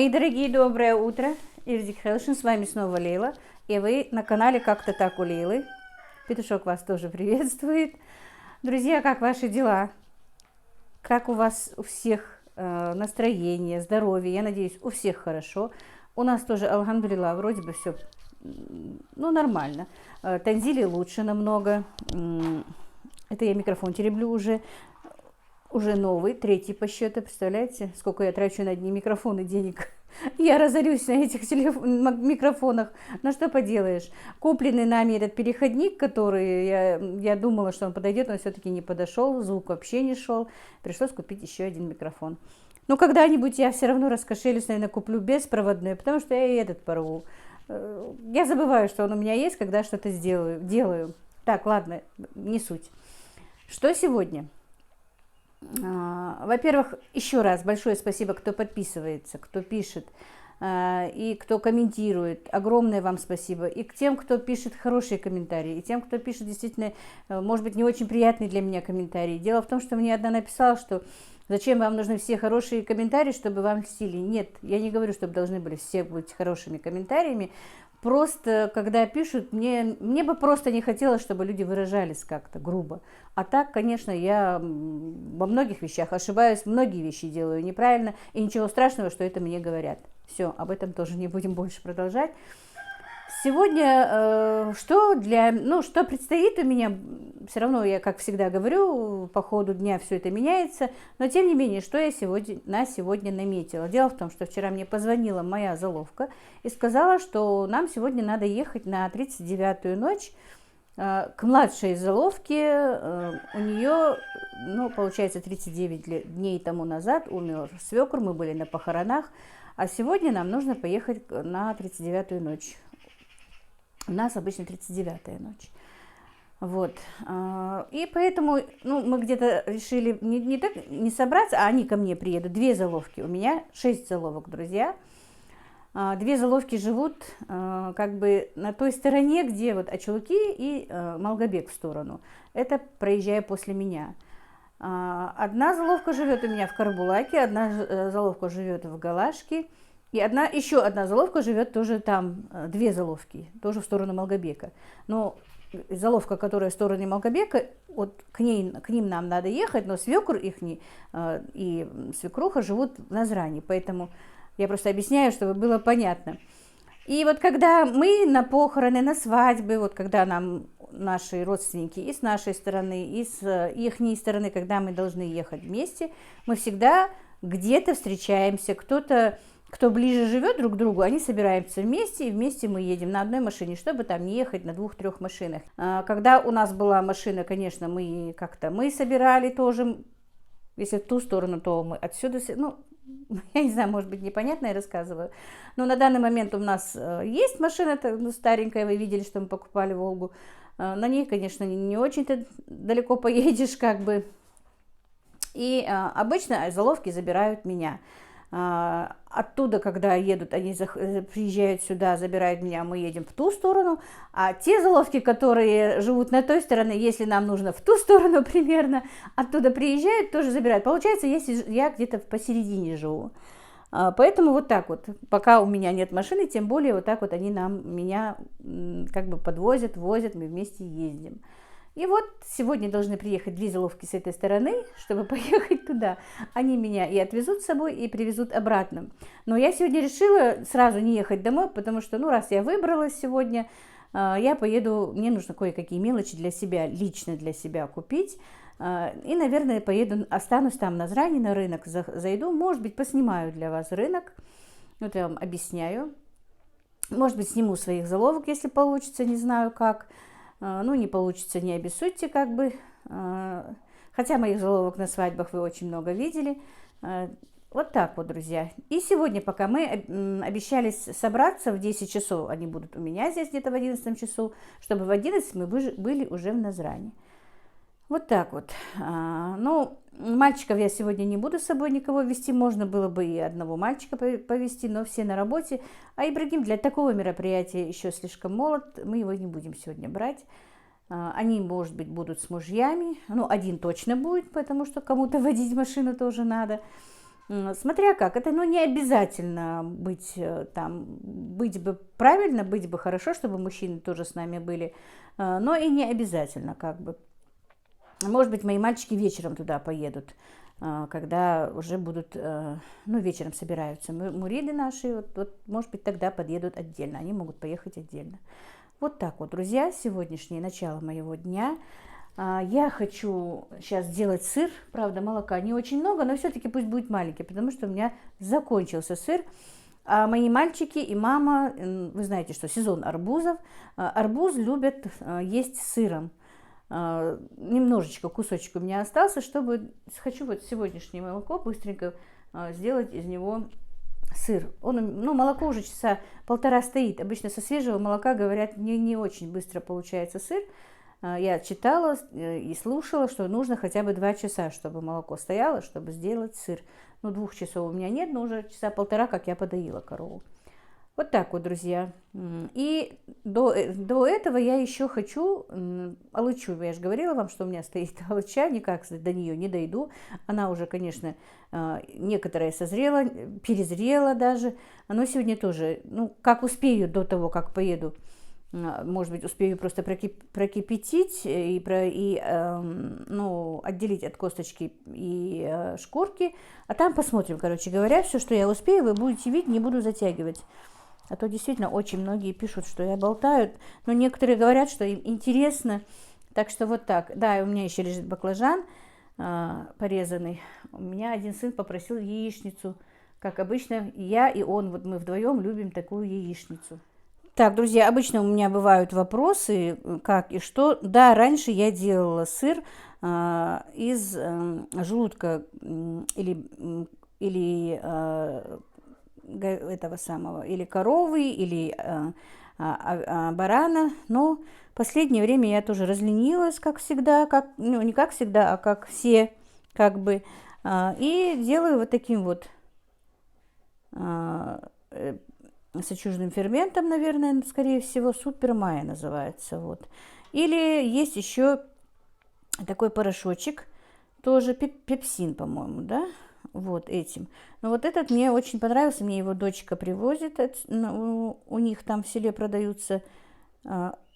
Мои дорогие, доброе утро. Ирдик Хелшин, с вами снова Лейла. И вы на канале «Как-то так у Лейлы». Петушок вас тоже приветствует. Друзья, как ваши дела? Как у вас у всех настроение, здоровье? Я надеюсь, у всех хорошо. У нас тоже, алхамдулилла, вроде бы все нормально. Танзили лучше намного. Это я микрофон тереблю уже новый, третий по счету, представляете, сколько я трачу на одни микрофоны денег. Я разорюсь на этих микрофонах. Но что поделаешь. Купленный нами этот переходник, который я думала, что он подойдет, он все-таки не подошел, звук вообще не шел. Пришлось купить еще один микрофон. Но когда-нибудь я все равно раскошелюсь, наверное, куплю беспроводной, потому что я и этот порву. Я забываю, что он у меня есть, когда что-то делаю. Так, ладно, не суть. Что сегодня? Во-первых, еще раз большое спасибо, кто подписывается, кто пишет и кто комментирует. Огромное вам спасибо. И к тем, кто пишет хорошие комментарии, и тем, кто пишет действительно, может быть, не очень приятные для меня комментарии. Дело в том, что мне одна написала, что зачем вам нужны все хорошие комментарии, чтобы вам льстили. Нет, я не говорю, чтобы должны были все быть хорошими комментариями. Просто, когда пишут, мне бы просто не хотелось, чтобы люди выражались как-то грубо. А так, конечно, я во многих вещах ошибаюсь, многие вещи делаю неправильно, и ничего страшного, что это мне говорят. Все, об этом тоже не будем больше продолжать. Сегодня что предстоит у меня, все равно я, как всегда говорю, по ходу дня все это меняется, но тем не менее, что я сегодня наметила. Дело в том, что вчера мне позвонила моя заловка и сказала, что нам сегодня надо ехать на 39-ю ночь к младшей заловке. У нее, получается, 39 дней тому назад умер свекр, мы были на похоронах, а сегодня нам нужно поехать на 39-ю ночь. У нас обычно 39-я ночь. Вот. И поэтому мы где-то решили не собраться, а они ко мне приедут. 2 заловки. У меня 6 заловок, друзья. 2 заловки живут как бы на той стороне, где вот Ачулки и Малгобек в сторону. Это проезжая после меня. Одна заловка живет у меня в Карбулаке, одна заловка живет в Галашке. И еще одна заловка живет тоже там, 2 заловки, тоже в сторону Малгобека. Но заловка, которая в стороне Малгобека, вот к ним нам надо ехать, но свекр ихний и свекруха живут в Назране. Поэтому я просто объясняю, чтобы было понятно. И вот когда мы на похороны, на свадьбы, вот когда нам наши родственники и с нашей стороны, и с ихней стороны, когда мы должны ехать вместе, мы всегда где-то встречаемся, кто ближе живет друг к другу, они собираются вместе, и вместе мы едем на одной машине, чтобы там не ехать на 2-3 машинах. Когда у нас была машина, конечно, мы собирали тоже, если в ту сторону, то мы отсюда, я не знаю, может быть, непонятно я рассказываю, но на данный момент у нас есть машина старенькая, вы видели, что мы покупали Волгу, на ней, конечно, не очень-то далеко поедешь, как бы, и обычно заловки забирают меня. Оттуда, когда едут, они приезжают сюда, забирают меня, мы едем в ту сторону, а те заловки, которые живут на той стороне, если нам нужно в ту сторону примерно, оттуда приезжают, тоже забирают. Получается, если я где-то посередине живу. Поэтому вот так вот, пока у меня нет машины, тем более вот так вот они меня как бы подвозят, возят, мы вместе ездим. И вот сегодня должны приехать 2 заловки с этой стороны, чтобы поехать туда. Они меня и отвезут с собой, и привезут обратно. Но я сегодня решила сразу не ехать домой, потому что, раз я выбралась сегодня, я поеду, мне нужно кое-какие мелочи для себя, лично для себя купить. И, наверное, останусь там на Назране, на рынок зайду, может быть, поснимаю для вас рынок. Вот я вам объясняю. Может быть, сниму своих заловок, если получится, не знаю как. Не получится, не обессудьте, как бы. Хотя моих заловок на свадьбах вы очень много видели. Вот так вот, друзья. И сегодня, пока мы обещались собраться в 10 часов, они будут у меня здесь где-то в 11 часу, чтобы в 11 мы были уже в Назране. Вот так вот. Мальчиков я сегодня не буду с собой никого вести. Можно было бы и одного мальчика повезти, но все на работе. А Ибрагим для такого мероприятия еще слишком молод. Мы его не будем сегодня брать. Они, может быть, будут с мужьями. Один точно будет, потому что кому-то водить машину тоже надо. Смотря как, это, ну, не обязательно быть там, быть бы правильно, быть бы хорошо, чтобы мужчины тоже с нами были, но и не обязательно, как бы. Может быть, мои мальчики вечером туда поедут, когда уже будут, ну, вечером собираются муриды наши, вот, может быть, тогда подъедут отдельно, они могут поехать отдельно. Вот так вот, друзья, сегодняшнее начало моего дня. Я хочу сейчас сделать сыр, правда, молока не очень много, но все-таки пусть будет маленький, потому что у меня закончился сыр. А мои мальчики и мама, вы знаете, что сезон арбузов, арбуз любят есть с сыром. Немножечко кусочек у меня остался, чтобы, хочу вот сегодняшнее молоко быстренько сделать из него сыр. Ну, молоко уже часа полтора стоит. Обычно со свежего молока, говорят, не очень быстро получается сыр. Я читала и слушала, что нужно хотя бы 2 часа, чтобы молоко стояло, чтобы сделать сыр. Ну, 2 часов у меня нет, но уже часа полтора, как я подоила корову. Вот так вот, друзья. И до этого я еще хочу алычу. Я же говорила вам, что у меня стоит алыча, никак до нее не дойду. Она уже, конечно, некоторая созрела, перезрела даже. Но сегодня тоже, ну, как успею до того, как поеду, может быть, успею просто прокипятить и ну, отделить от косточки и шкурки. А там посмотрим, короче говоря, все, что я успею, вы будете видеть, не буду затягивать. А то действительно очень многие пишут, что я болтаю, но некоторые говорят, что им интересно. Так что вот так. Да, у меня еще лежит баклажан порезанный. У меня один сын попросил яичницу. Как обычно, я и он, вот мы вдвоем любим такую яичницу. Так, друзья, обычно у меня бывают вопросы, как и что. Да, раньше я делала сыр из желудка или этого самого, или коровы, или барана, но в последнее время я тоже разленилась, как всегда, ну, не как всегда, а как все, как бы, и делаю вот таким вот с отчужденным ферментом, наверное, скорее всего, супермайя называется, вот. Или есть еще такой порошочек, тоже пепсин, по-моему, да, вот этим. Но вот этот мне очень понравился, мне его дочка привозит, у них там в селе продаются.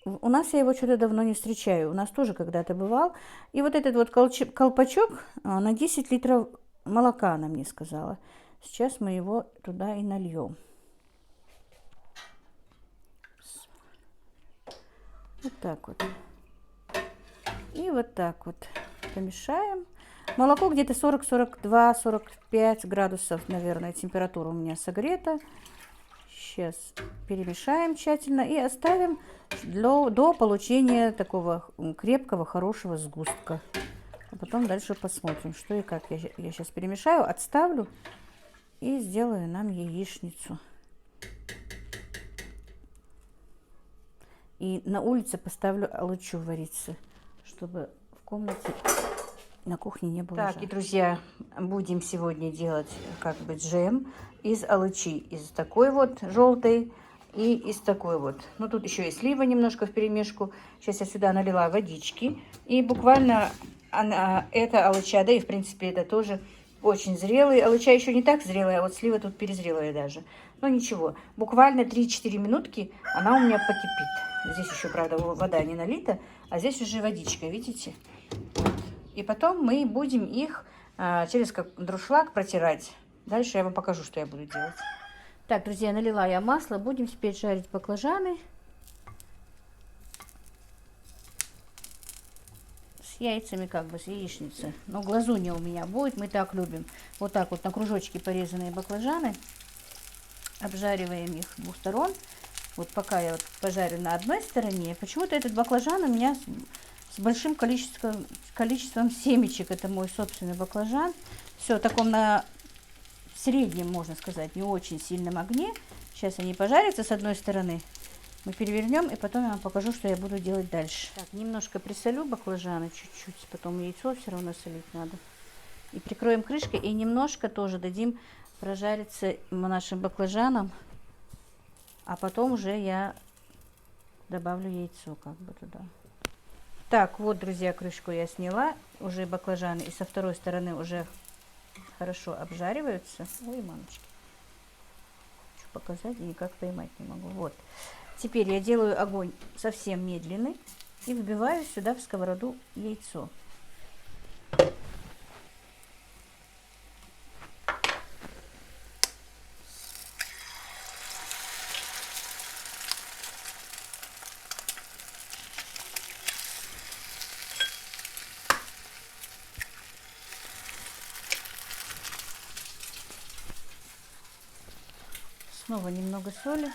У нас я его что-то давно не встречаю, у нас тоже когда-то бывал. И вот этот вот колпачок на 10 литров молока, она мне сказала. Сейчас мы его туда и нальем. Вот так вот. И вот так вот помешаем. Молоко где-то 40, 42, 45 градусов, наверное, температура у меня согрета. Сейчас перемешаем тщательно и оставим до получения такого крепкого, хорошего сгустка. А потом дальше посмотрим, что и как. Я сейчас перемешаю, отставлю и сделаю нам яичницу. И на улице поставлю алычу вариться, чтобы в комнате на кухне не было. Так, и, друзья, будем сегодня делать как бы джем из алычи. Из такой вот желтой и из такой вот. Ну, тут еще и слива немножко вперемешку. Сейчас я сюда налила водички. И буквально это алыча, да и, в принципе, это тоже очень зрелый. Алыча еще не так зрелая, а вот слива тут перезрелая даже. Но ничего, буквально 3-4 минутки она у меня покипит. Здесь еще, правда, вода не налита, а здесь уже водичка, видите? Вот. И потом мы будем их через дуршлаг протирать. Дальше я вам покажу, что я буду делать. Так, друзья, налила я масло. Будем теперь жарить баклажаны. С яйцами, как бы, с яичницей. Но глазунья у меня будет, мы так любим. Вот так вот на кружочки порезанные баклажаны. Обжариваем их с двух сторон. Вот пока я вот пожарю на одной стороне. Почему-то этот баклажан у меня с большим количеством семечек. Это мой собственный баклажан. Все, в таком на среднем, можно сказать, не очень сильном огне. Сейчас они пожарятся с одной стороны. Мы перевернем, и потом я вам покажу, что я буду делать дальше. Так, немножко присолю баклажаны чуть-чуть. Потом яйцо все равно солить надо. И прикроем крышкой. И немножко тоже дадим прожариться нашим баклажанам. А потом уже я добавлю яйцо как бы туда. Так, вот, друзья, крышку я сняла. Уже баклажаны. И со второй стороны уже хорошо обжариваются. Ой, мамочки, хочу показать и никак поймать не могу. Вот. Теперь я делаю огонь совсем медленный и вбиваю сюда в сковороду яйцо. Снова немного соли.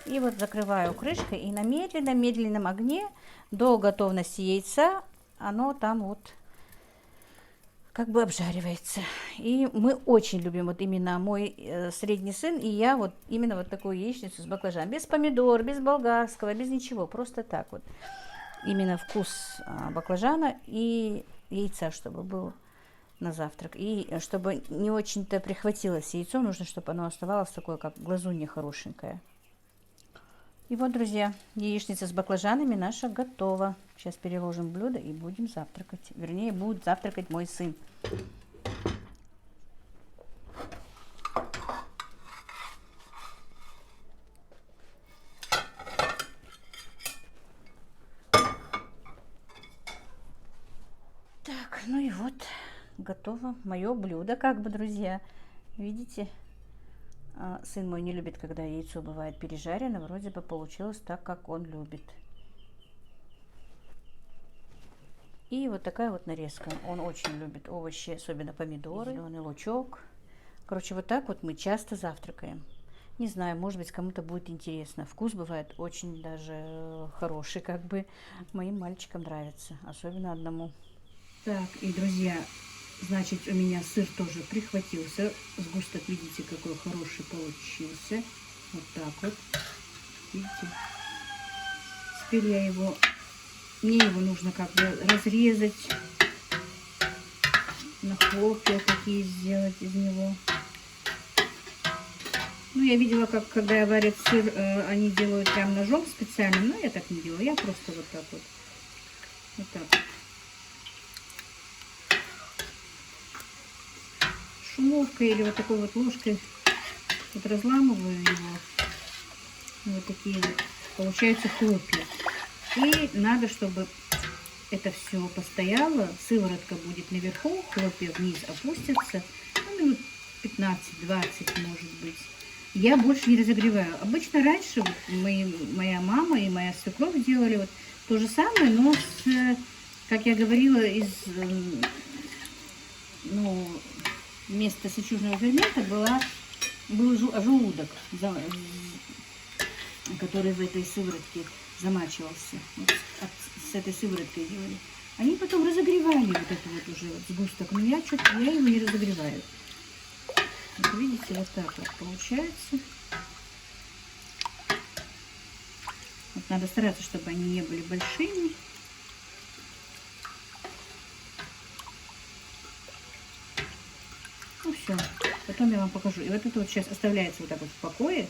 И вот закрываю крышкой и на медленном огне до готовности яйца оно там вот как бы обжаривается. И мы очень любим, вот именно мой средний сын и я, вот именно вот такую яичницу с баклажаном. Без помидор, без болгарского, без ничего, просто так вот. Именно вкус баклажана и яйца, чтобы был на завтрак. И чтобы не очень-то прихватилось яйцо, нужно, чтобы оно оставалось такое, как глазунья хорошенькая. И вот, друзья, яичница с баклажанами наша готова. Сейчас переложим в блюдо и будем завтракать. Вернее, будет завтракать мой сын. Так, ну и вот, готово мое блюдо, как бы, друзья. Видите? Сын мой не любит, когда яйцо бывает пережарено. Вроде бы получилось так, как он любит. И вот такая вот нарезка. Он очень любит овощи, особенно помидоры, зеленый лучок. Короче, вот так вот мы часто завтракаем. Не знаю, может быть, кому-то будет интересно. Вкус бывает очень даже хороший, как бы моим мальчикам нравится, особенно одному. Так, и, друзья, значит, у меня сыр тоже прихватился. Сгусток, видите, какой хороший получился. Вот так вот. Видите? Теперь я его... Мне его нужно как бы разрезать. На хлопья такие сделать из него. Ну, я видела, как когда варят сыр, они делают прям ножом специальным. Но я так не делаю. Я просто вот так вот. Вот так вот. Шумовкой или вот такой вот ложкой вот разламываю его. Вот такие вот получаются хлопья. И надо, чтобы это все постояло. Сыворотка будет наверху, хлопья вниз опустятся. Ну, минут 15-20, может быть. Я больше не разогреваю. Обычно раньше вот моя мама и моя свекровь делали вот то же самое, но с, как я говорила, вместо сычужного фермента был желудок, который в этой сыворотке замачивался. Вот с этой сывороткой делали. Они потом разогревали вот это вот уже вот сгусток, но я его не разогреваю. Вот видите, вот так вот получается. Вот надо стараться, чтобы они не были большими. Ну все, потом я вам покажу. И вот это вот сейчас оставляется вот так вот в покое.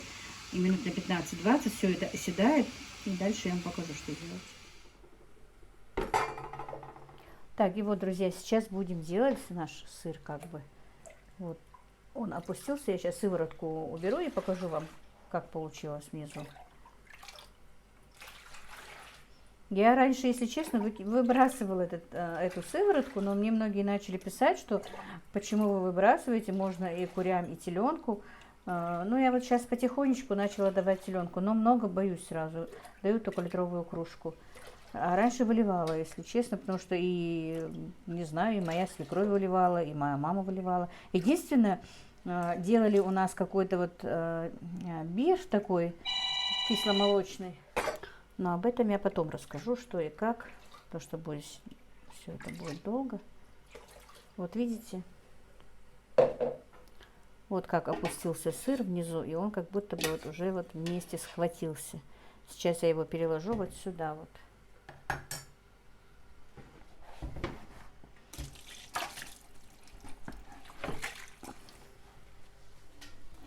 И минут на 15-20 все это оседает. И дальше я вам покажу, что делать. Так, и вот, друзья, сейчас будем делать наш сыр как бы. Вот он опустился. Я сейчас сыворотку уберу и покажу вам, как получилось внизу. Я раньше, если честно, выбрасывала эту сыворотку, но мне многие начали писать, что почему вы выбрасываете, можно и курям, и теленку. Ну, я вот сейчас потихонечку начала давать теленку, но много боюсь сразу. Даю только литровую кружку. А раньше выливала, если честно, потому что и, не знаю, и моя свекровь выливала, и моя мама выливала. Единственное, делали у нас какой-то вот биф такой кисломолочный. Но об этом я потом расскажу, что и как. То, что будет, все это будет долго. Вот видите? Вот как опустился сыр внизу, и он как будто бы вот уже вот вместе схватился. Сейчас я его переложу вот сюда вот.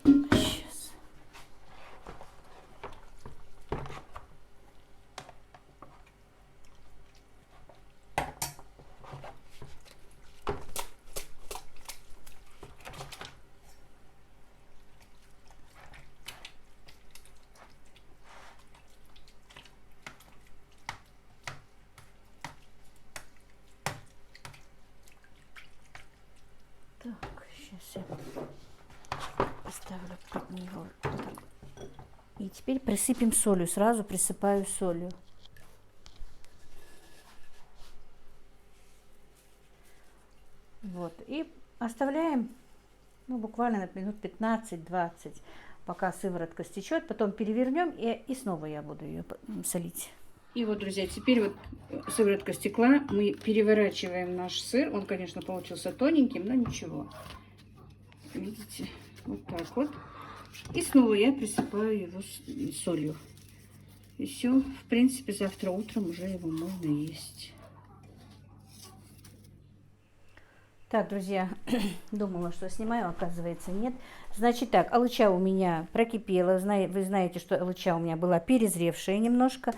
Сейчас. Как мне его вот так. И теперь присыпем солью. Сразу присыпаю солью. Вот. И оставляем, ну, буквально на минут 15-20, пока сыворотка стечет. Потом перевернем, и снова я буду ее солить. И вот, друзья, теперь вот сыворотка стекла. Мы переворачиваем наш сыр. Он, конечно, получился тоненьким, но ничего. Видите? Вот так вот. И снова я присыпаю его солью. И все. В принципе, завтра утром уже его можно есть. Так, друзья, думала, что снимаю, оказывается, нет. Значит так, алыча у меня прокипела. Вы знаете, что алыча у меня была перезревшая немножко.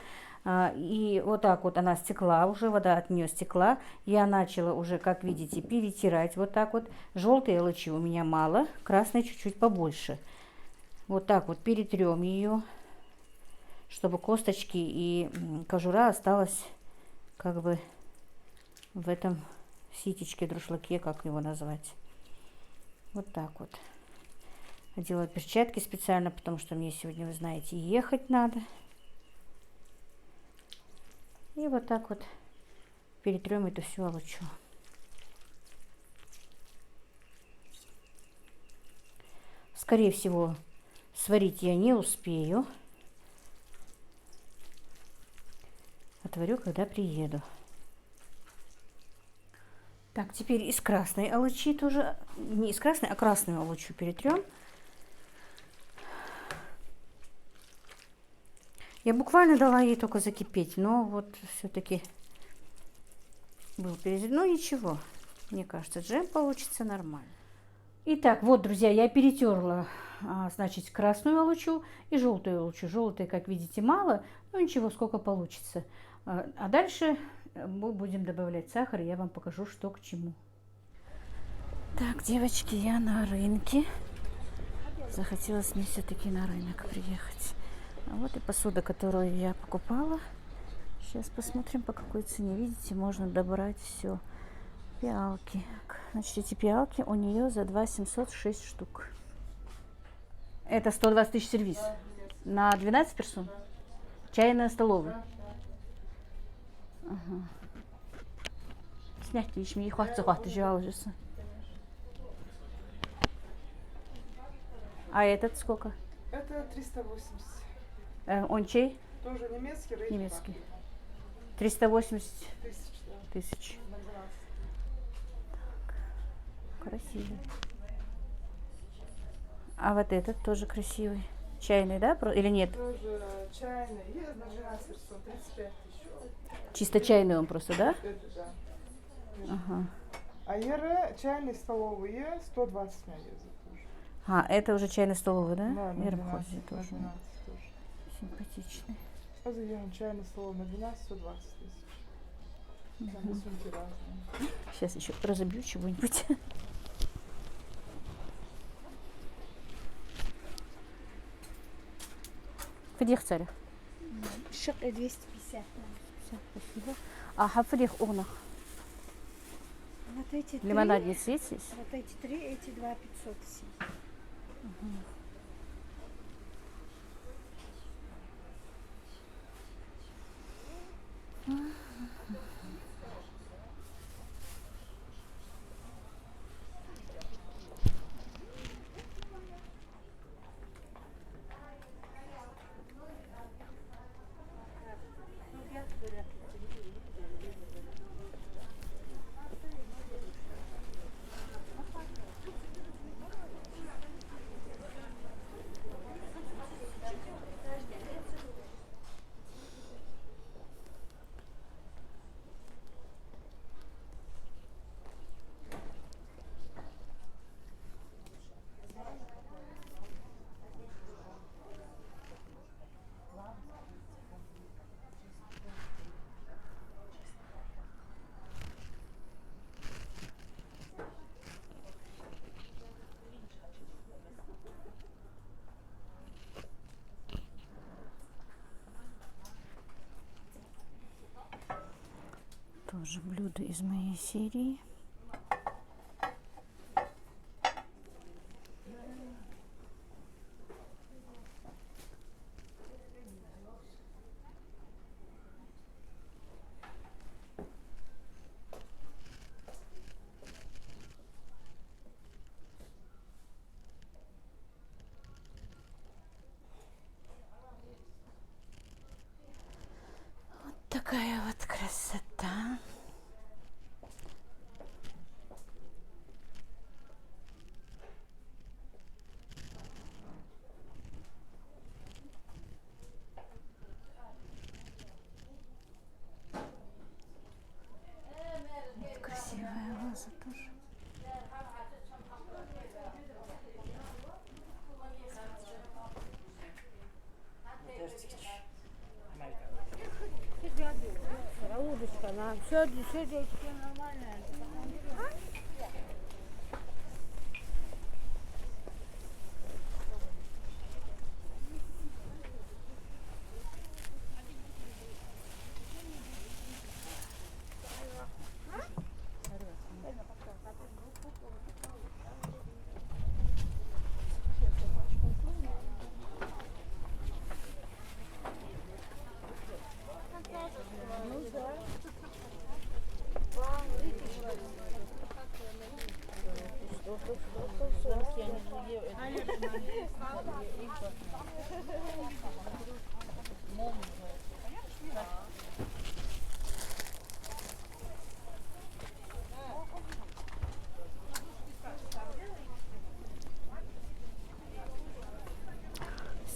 И вот так вот она стекла, уже вода от нее стекла. Я начала уже, как видите, перетирать вот так вот. Желтой алычи у меня мало, красной чуть-чуть побольше. Вот так вот перетрем ее, чтобы косточки и кожура осталась как бы в этом ситечке, друшлаке, как его назвать. Вот так вот. Одела перчатки специально, потому что мне сегодня, вы знаете, ехать надо. И вот так вот перетрем эту всю алычу. Скорее всего, сварить я не успею. Отварю, когда приеду. Так, теперь из красной алычи тоже, не из красной, а красную алычу перетрем. Я буквально дала ей только закипеть, но вот все-таки был перезрев. Ну ничего, мне кажется, джем получится нормально. Итак, вот, друзья, я перетерла, значит, красную алычу и желтую алычу. Желтой, как видите, мало, но ничего, сколько получится. А дальше мы будем добавлять сахар, и я вам покажу, что к чему. Так, девочки, я на рынке. Захотелось мне все-таки на рынок приехать. А вот и посуда, которую я покупала. Сейчас посмотрим, по какой цене. Видите, можно добрать все. Пиалки. Значит, эти пиалки у нее за 2 706 штук. Это 120 тысяч сервис. На 12 персон? Чайная столовая. Ага. Снять лишь мне хватит жалуется. А этот сколько? Это 380. Он чей? Тоже немецкий. Немецкий. 380 тысяч. Тысяч. Красивый. А вот этот тоже красивый. Чайный, да? Или нет? Тоже чайный. Есть на 12 персон, 35 тысяч. Чисто чайный он просто, да? Это да. Ага. А Ере чайный столовый 120 на язык тоже. А, это уже чайный столовый, да? Да, на 12 тоже. тоже. Симпатичный. Сразу Ере чайный столовый на 12 120 тысяч. Там рисунки разные. Сейчас еще разобью чего-нибудь. Фадих царя. Шик 250. Спасибо. А хафрих урнах. Вот эти три. Лимонадницы есть здесь? Вот эти три, эти 2 500 все. Тоже блюдо из моей серии. Да, все здесь нормально.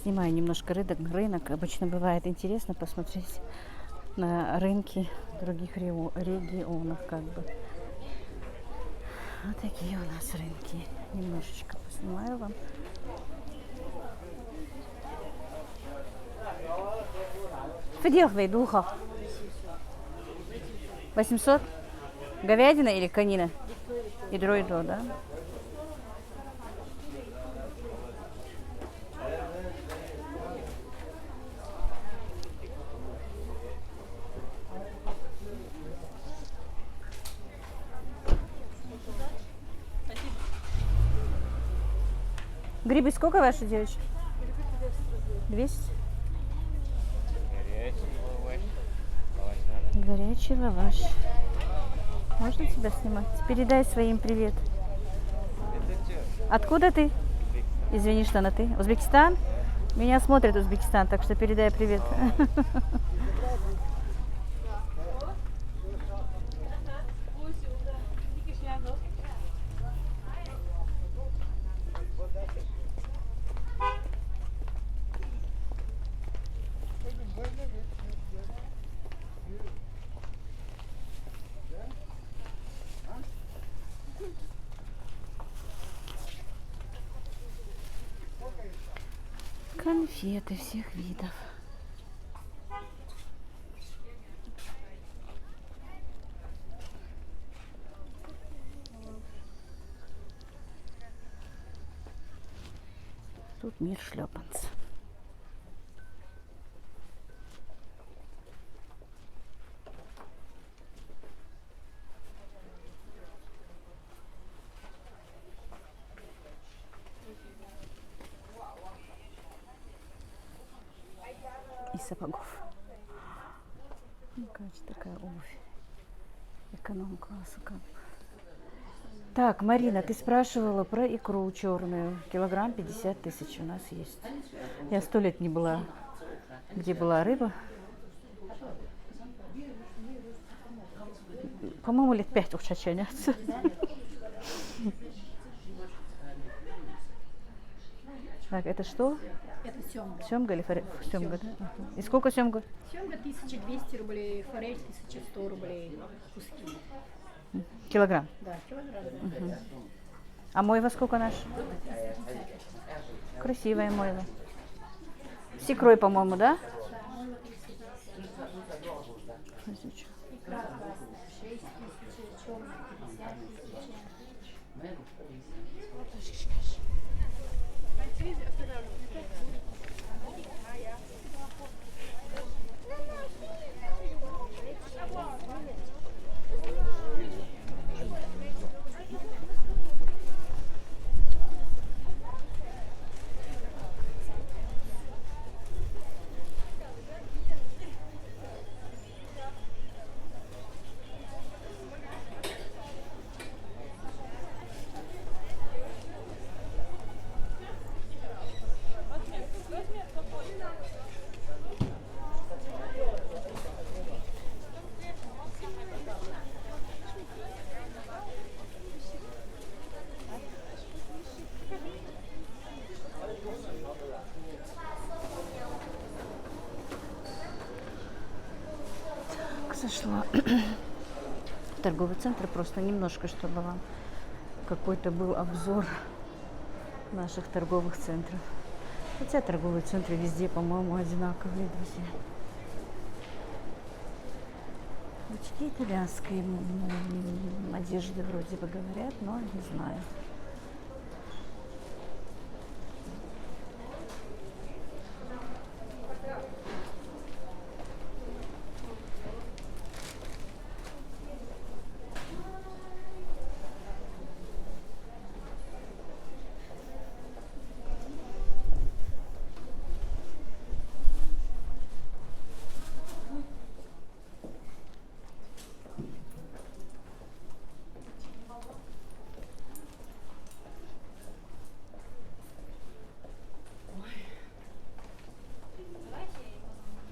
Снимаю немножко рынок. Обычно бывает интересно посмотреть на рынки других регионов, как бы. Вот такие у нас рынки. Немножечко поснимаю вам. Фидел вейдуха. 800? Говядина или конина? И то, да? Грибы сколько ваши, девочки? 200. Горячий лаваш. Можно тебя снимать? Передай своим привет. Откуда ты? Извини, что на ты. Узбекистан? Меня смотрит Узбекистан, так что передай привет. Конфеты всех видов. Тут мир шлепанц. И сапогов. Кажется, такая обувь. Эконом-класса как бы. Так, Марина, ты спрашивала про икру черную. Килограмм 50 тысяч у нас есть. Я 100 лет не была, где была рыба. По-моему, лет 5 уж чачаняться. Так, это что? Это семга. Семга или форель? Семга, да? Ага. И сколько семга? Семга 1200 рублей, форель 1100 рублей. Куски. Килограмм. Да, килограмм. Угу. А мойва сколько наш? Красивая мойва. С икрой, по-моему, да? Зашла в торговый центр просто немножко, чтобы вам какой-то был обзор наших торговых центров. Хотя торговые центры везде, по-моему, одинаковые, друзья. Очки итальянской одежды вроде бы говорят, но не знаю.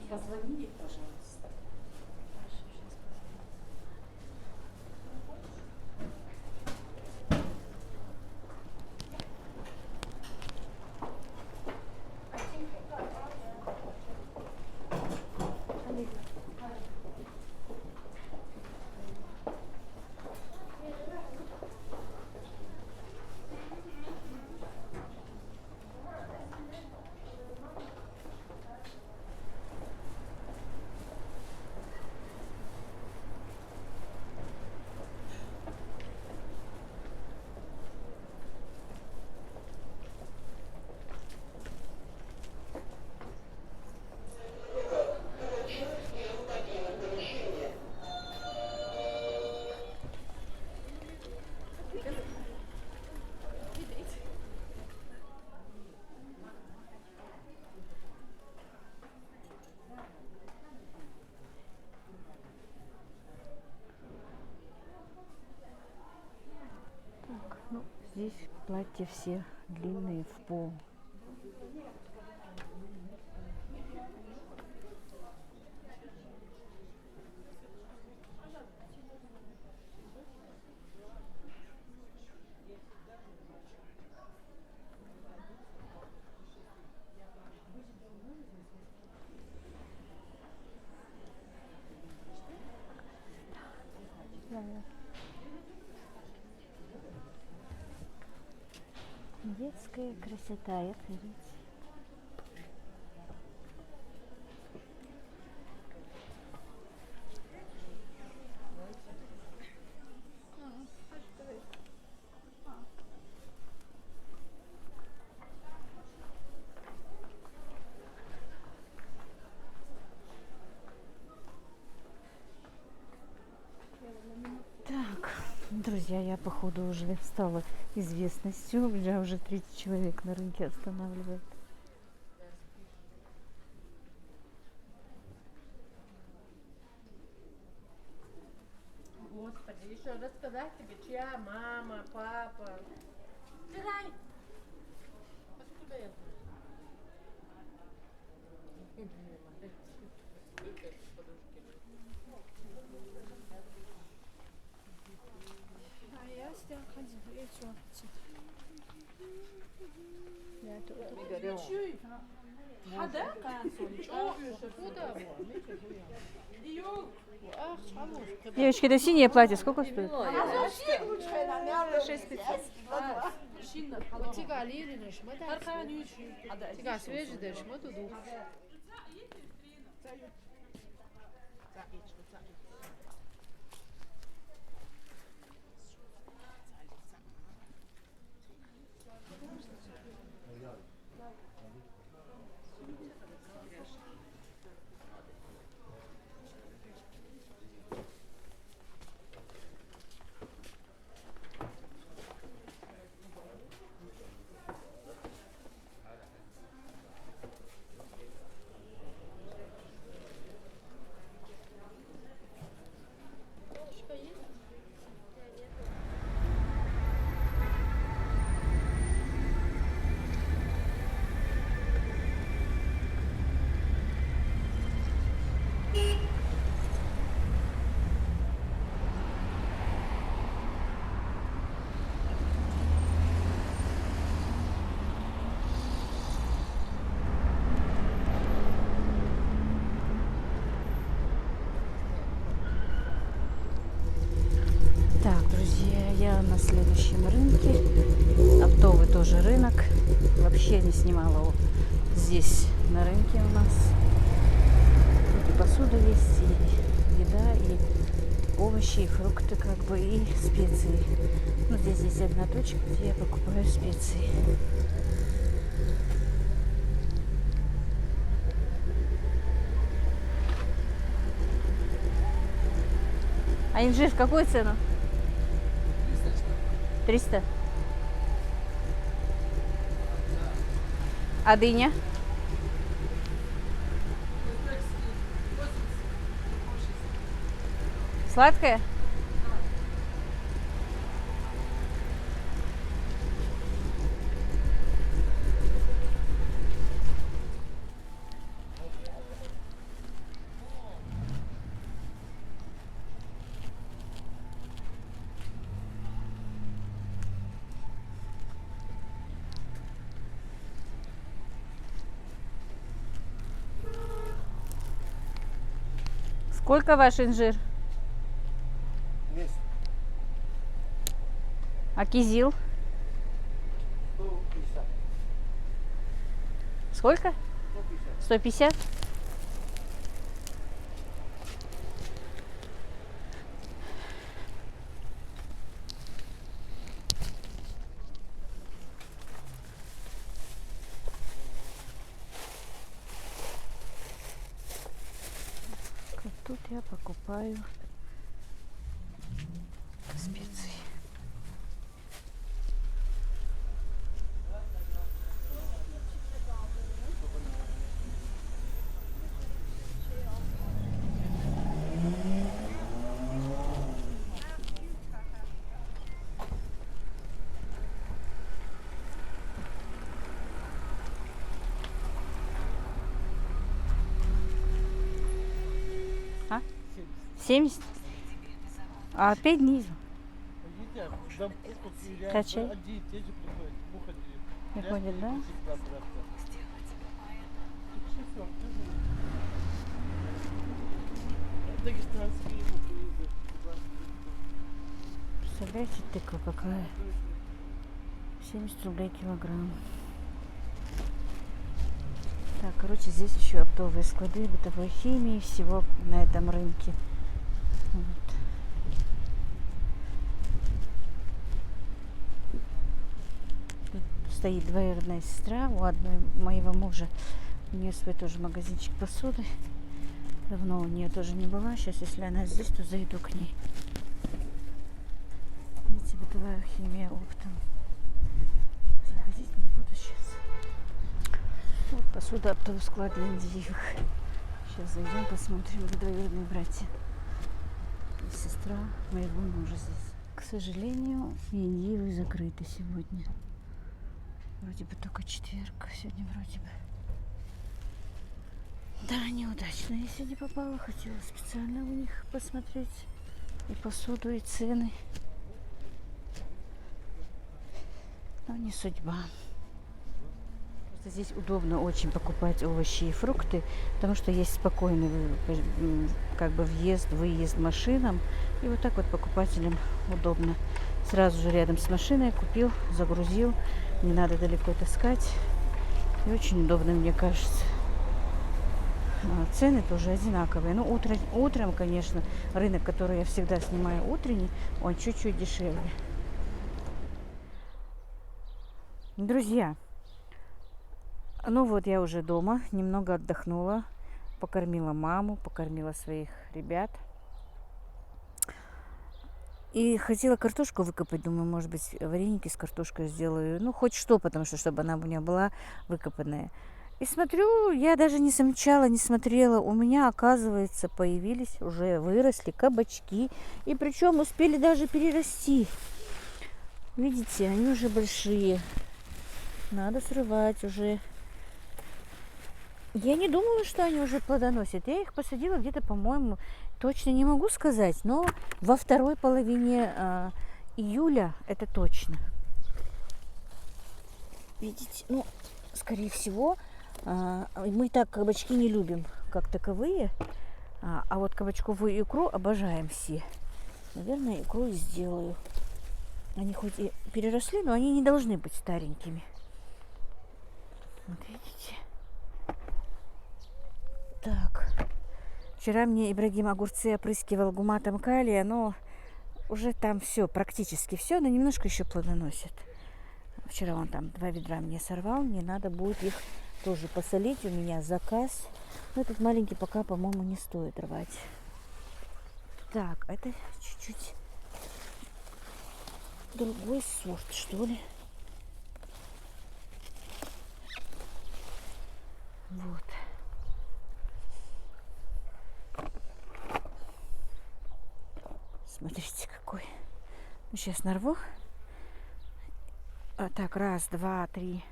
Позвоните, пожалуйста. Ну, здесь платья все длинные в пол. Детская красота, это ведь. Так, друзья, я походу уже стала известностью. Меня уже 30 человек на рынке останавливает. Господи, еще рассказать тебе, чья мама, папа. Стирай. Откуда я знаю? А я сюда ходила, я что? Я тут. Девочки, это синее платье сколько стоит? 6500. Вот тига лирины шмата. Тига свежий дальше, мы тут. Я на следующем рынке. Оптовый тоже рынок. Вообще не снимала его здесь на рынке у нас. И посуда есть, и еда, и овощи и фрукты, как бы, и специи. Ну, здесь есть одна точка, где я покупаю специи. А инжир в какую цену? 300. А дыня? Сладкая? Сколько ваш инжир? 200. А кизил? 150. Сколько? 150. 150? Тут я покупаю специи. А? 70? А 5 дней. Качай. Приходит, да? Представляете, тыква какая? 70 рублей килограмм. Так, короче, здесь еще оптовые склады бытовой химии, всего на этом рынке. Вот. Тут стоит двоюродная сестра у одной моего мужа. У нее свой тоже магазинчик посуды. Давно у нее тоже не была. Сейчас, если она здесь, то зайду к ней. Видите, бытовая химия оптом. Заходить не буду сейчас. Вот посуда оптовый склад Яндиевых. Сейчас зайдем, посмотрим, где двоюродные братья. И сестра моего мужа здесь. К сожалению, Яндиевы закрыты сегодня. Вроде бы только четверг. Сегодня вроде бы. Да, неудачно я сегодня попала. Хотела специально у них посмотреть и посуду, и цены. Но не судьба. Просто здесь удобно очень покупать овощи и фрукты, потому что есть спокойный как бы въезд, выезд машинам. И вот так вот покупателям удобно. Сразу же рядом с машиной купил, загрузил. Не надо далеко таскать. И очень удобно, мне кажется. Цены тоже одинаковые. Ну, утром, конечно, рынок, который я всегда снимаю утренний, он чуть-чуть дешевле. Друзья, ну вот я уже дома, немного отдохнула, покормила маму, покормила своих ребят. И хотела картошку выкопать, думаю, может быть, вареники с картошкой сделаю. Ну, хоть что, потому что, чтобы она у меня была выкопанная. И смотрю, я даже не замечала, не смотрела. У меня, оказывается, появились, уже выросли кабачки. И причем успели даже перерасти. Видите, они уже большие. Надо срывать уже. Я не думала, что они уже плодоносят. Я их посадила где-то, по-моему, точно не могу сказать, но во второй половине июля это точно. Видите, ну, скорее всего, мы так кабачки не любим, как таковые, а вот кабачковую икру обожаем все. Наверное, икру и сделаю. Они хоть и переросли, но они не должны быть старенькими. Вот видите? Так, Вчера мне Ибрагим огурцы опрыскивал гуматом калия, но уже там все, практически все, но немножко еще плодоносит. Вчера он там 2 ведра мне сорвал, мне надо будет их тоже посолить, у меня заказ. Но этот маленький пока, по-моему, не стоит рвать. Так, это чуть-чуть другой сорт, что ли. Вот. Смотрите, какой. Ну, сейчас нарву. Так, 1, 2, 3,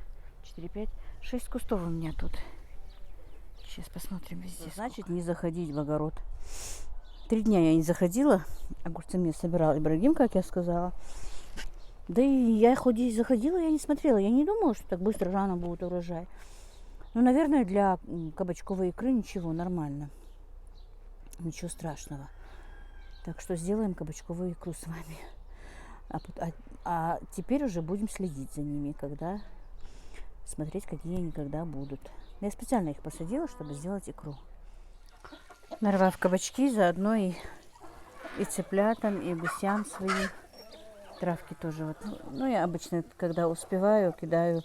4, 5, 6 кустов у меня тут. Сейчас посмотрим везде. Значит, не заходить в огород. 3 дня я не заходила. Огурцы мне собирал Ибрагим, как я сказала. Да и я хоть и заходила, я не смотрела. Я не думала, что так быстро рано будет урожай. Ну, наверное, для кабачковой икры ничего, нормально. Ничего страшного. Так что сделаем кабачковую икру с вами. А теперь уже будем следить за ними, когда смотреть, какие они когда будут. Я специально их посадила, чтобы сделать икру. Нарвав кабачки, заодно и цыплятам, и гусям своим. Травки тоже вот. Ну, я обычно, когда успеваю, кидаю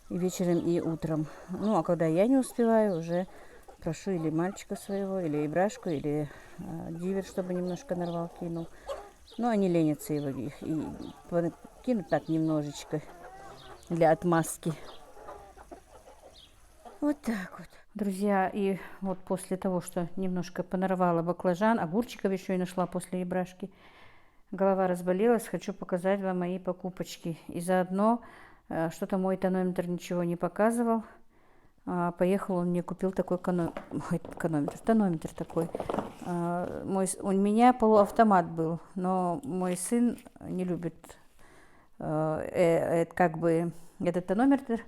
и вечером, и утром. Ну, а когда я не успеваю, уже прошу или мальчика своего, или Ибрашку, или Дивер, чтобы немножко нарвал, кинул. Но они ленятся его их и кинут так немножечко для отмазки. Вот так вот. Друзья, и вот после того, что немножко понарвала баклажан, огурчиков еще и нашла после Ибрашки, голова разболелась, хочу показать вам мои покупочки. И заодно, что-то мой тонометр ничего не показывал. Поехал, он мне купил такой тонометр такой. У меня полуавтомат был, но мой сын не любит как бы этот тонометр.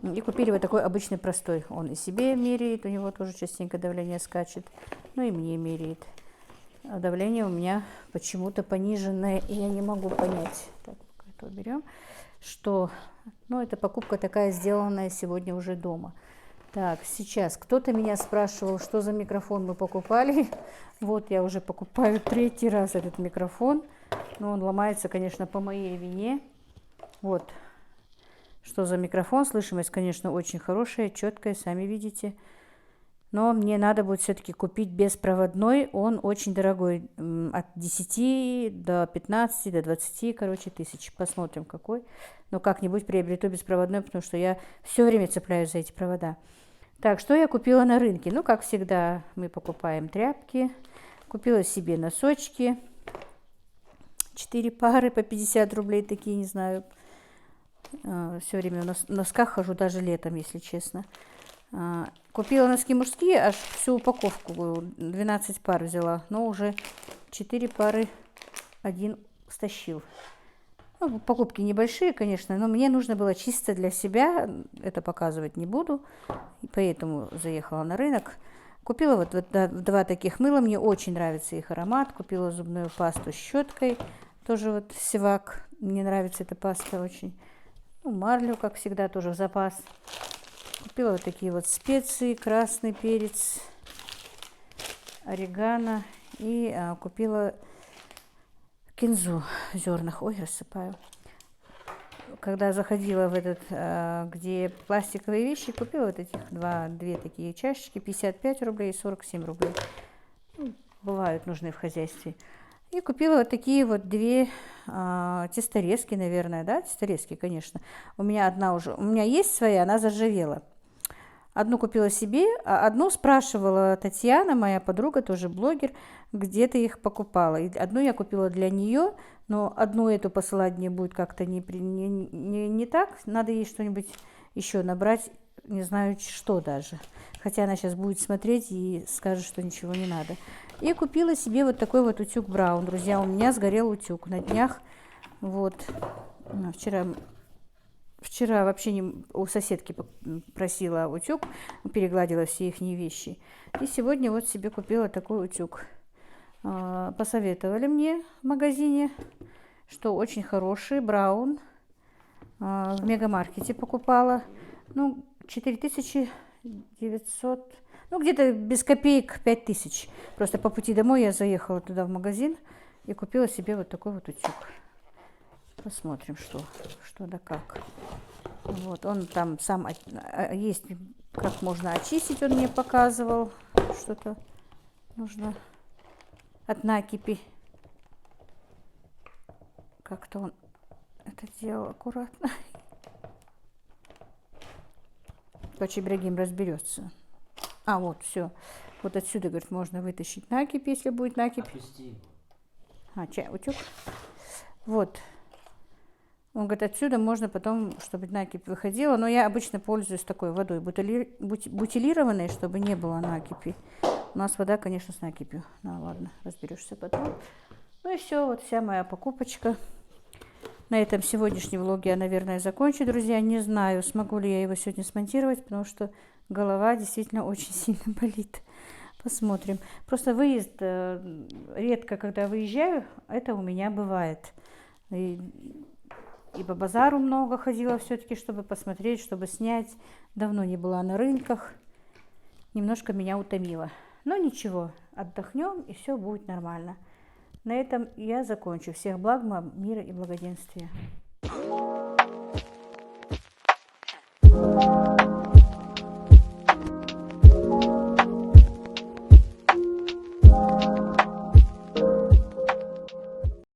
И купили вот такой обычный простой. Он и себе меряет, у него тоже частенько давление скачет, ну и мне меряет. А давление у меня почему-то пониженное, и я не могу понять. Так, это уберем. Что, ну, это покупка такая, сделанная сегодня уже дома. Так, сейчас кто-то меня спрашивал, что за микрофон мы покупали. Вот я уже покупаю 3-й раз этот микрофон. Но он ломается, конечно, по моей вине. Вот, что за микрофон. Слышимость, конечно, очень хорошая, четкая, сами видите. Но мне надо будет все-таки купить беспроводной. Он очень дорогой. От 10 до 15, до 20, короче, тысяч. Посмотрим, какой. Но как-нибудь приобрету беспроводной, потому что я все время цепляюсь за эти провода. Так, что я купила на рынке? Ну, как всегда, мы покупаем тряпки. Купила себе носочки. 4 пары по 50 рублей, такие, не знаю. Все время в носках хожу, даже летом, если честно. Купила носки мужские, аж всю упаковку, 12 пар взяла. Но уже 4 пары один стащил. Ну, покупки небольшие, конечно, но мне нужно было чисто для себя. Это показывать не буду. И поэтому заехала на рынок. Купила вот 2 таких мыла. Мне очень нравится их аромат. Купила зубную пасту с щеткой. Тоже вот Севак. Мне нравится эта паста очень. Ну, марлю, как всегда, тоже в запас. Купила вот такие вот специи. Красный перец, орегано. И купила кинзу в зернах. Ой, рассыпаю. Когда заходила в этот, где пластиковые вещи, купила вот этих 2 такие чашечки. 55 рублей и 47 рублей. Ну, бывают нужны в хозяйстве. И купила вот такие вот 2 тесторезки, наверное, да, тесторезки, конечно. У меня есть своя, она заржавела. Одну купила себе, а одну спрашивала Татьяна, моя подруга, тоже блогер, где ты их покупала. И одну я купила для нее, но одну эту посылать мне будет как-то не так. Надо ей что-нибудь еще набрать, не знаю что даже. Хотя она сейчас будет смотреть и скажет, что ничего не надо. И купила себе вот такой вот утюг Браун. Друзья, у меня сгорел утюг на днях. Вот. Вчера вообще у соседки просила утюг, перегладила все их вещи. И сегодня вот себе купила такой утюг. Посоветовали мне в магазине, что очень хороший, Браун. В Мегамаркете покупала. Ну, 4900, Ну, где-то без копеек 5000. Просто по пути домой я заехала туда в магазин и купила себе вот такой вот утюг. Посмотрим, что да как. Вот, он там сам есть, как можно очистить, он мне показывал. Что-то нужно от накипи. Как-то он это делал аккуратно. Короче, Ибрагим разберется. А, вот, все. Вот отсюда, говорит, можно вытащить накипь, если будет накипь. А, чай, утюг. Вот. Он говорит, отсюда можно потом, чтобы накипь выходила. Но я обычно пользуюсь такой водой бутилированной, чтобы не было накипи. У нас вода, конечно, с накипью. Ну, ладно, разберешься потом. Ну и все, вот вся моя покупочка. На этом сегодняшний влог я, наверное, закончу, друзья. Не знаю, смогу ли я его сегодня смонтировать, потому что голова действительно очень сильно болит. Посмотрим. Просто выезд, редко, когда выезжаю, это у меня бывает. И по базару много ходила все-таки, чтобы посмотреть, чтобы снять. Давно не была на рынках. Немножко меня утомило. Но ничего, отдохнем, и все будет нормально. На этом я закончу. Всех благ, мира и благоденствия.